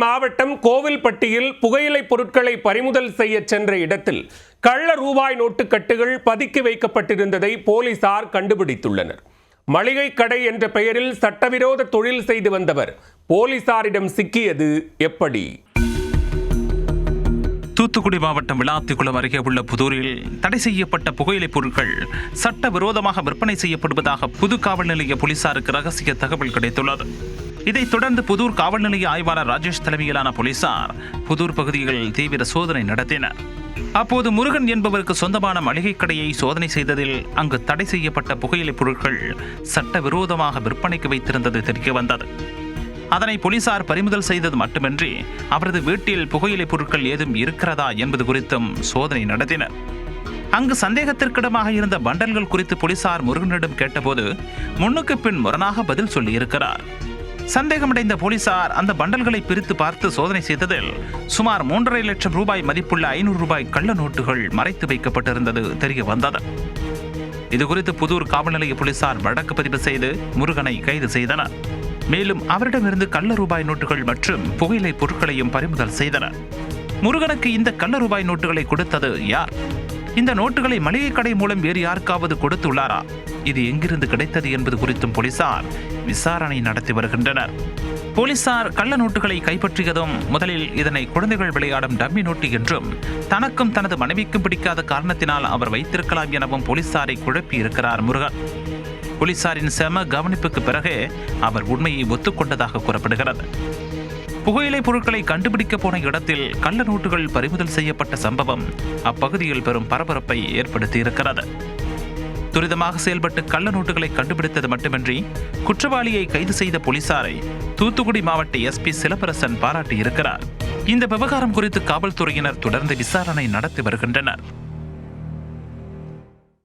மாவட்டம் கோவில்பட்டியில் புகையிலை பொருட்களை பறிமுதல் செய்ய சென்ற இடத்தில் கள்ள ரூபாய் நோட்டுக்கட்டுகள் பதுக்கி வைக்கப்பட்டிருந்ததை போலீசார் கண்டுபிடித்துள்ளனர். மளிகை கடை என்ற பெயரில் சட்டவிரோத தொழில் செய்து வந்தவர் போலீசாரிடம் சிக்கியது எப்படி? தூத்துக்குடி மாவட்டம் விளாத்திக்குளம் அருகே உள்ள புதூரில் தடை செய்யப்பட்ட புகையிலை பொருட்கள் சட்டவிரோதமாக விற்பனை செய்யப்படுவதாக புது காவல் நிலைய போலீசாருக்கு ரகசிய தகவல் கிடைத்துள்ளது. இதைத் தொடர்ந்து புதூர் காவல் நிலைய ஆய்வாளர் ராஜேஷ் தலைமையிலான போலீசார் புதூர் பகுதிகளில் தீவிர சோதனை நடத்தினர். அப்போது முருகன் என்பவருக்கு சொந்தமான மளிகை கடையை சோதனை செய்ததில் அங்கு தடை செய்யப்பட்ட புகையிலை பொருட்கள் சட்டவிரோதமாக விற்பனைக்கு வைத்திருந்தது தெரிய வந்தது. அதனை போலீசார் பறிமுதல் செய்தது மட்டுமின்றி அவரது வீட்டில் புகையிலை பொருட்கள் ஏதும் இருக்கிறதா என்பது குறித்தும் சோதனை நடத்தினர். அங்கு சந்தேகத்திற்கிடமாக இருந்த பண்டல்கள் குறித்து போலீசார் முருகனிடம் கேட்டபோது முன்னுக்கு பின் முரணாக பதில் சொல்லியிருக்கிறார். சந்தேகமடைந்த போலீசார் அந்த பண்டல்களை பிரித்து பார்த்து சோதனை செய்ததில் சுமார் 3.5 லட்சம் ரூபாய் மதிப்புள்ள 500 ரூபாய் கள்ள நோட்டுகள் மறைத்து வைக்கப்பட்டிருந்தது தெரிய வந்தது. இதுகுறித்து புதூர் காவல் நிலைய போலீசார் வழக்கு பதிவு செய்து முருகனை கைது செய்தனர். மேலும் அவரிடமிருந்து கள்ள ரூபாய் நோட்டுகள் மற்றும் புகையிலை பொருட்களையும் பறிமுதல் செய்தனர். முருகனுக்கு இந்த கள்ள ரூபாய் நோட்டுகளை கொடுத்தது யார்? இந்த நோட்டுகளை மளிகை கடை மூலம் வேறு யாருக்காவது கொடுத்துள்ளாரா? இது எங்கிருந்து கிடைத்தது என்பது குறித்தும் போலீசார் விசாரணை நடத்தி வருகின்றனர். போலீசார் கள்ள நோட்டுகளை கைப்பற்றியதும் முதலில் இதனை குழந்தைகள் விளையாடும் டம்மி நோட்டு என்றும் தனக்கும் தனது மனைவிக்கும் பிடிக்காத காரணத்தினால் அவர் வைத்திருக்கலாம் எனவும் போலீசாரை குழப்பி இருக்கிறார் முருகன். போலீசாரின் செம கவனிப்புக்கு பிறகு அவர் உண்மையை ஒத்துக்கொண்டதாக கூறப்படுகிறது. புகையிலை பொருட்களை கண்டுபிடிக்க போன இடத்தில் கள்ள நோட்டுகள் பறிமுதல் செய்யப்பட்ட சம்பவம் அப்பகுதியில் பெரும் பரபரப்பை ஏற்படுத்தியிருக்கிறது. துரிதமாக செயல்பட்டு கள்ள நோட்டுகளை கண்டுபிடித்தது மட்டுமின்றி குற்றவாளியை கைது செய்த போலீசாரை தூத்துக்குடி மாவட்ட எஸ்பி சிலம்பரசன் பாராட்டியிருக்கிறார். இந்த விவகாரம் குறித்து காவல்துறையினர் தொடர்ந்து விசாரணை நடத்தி வருகின்றனர்.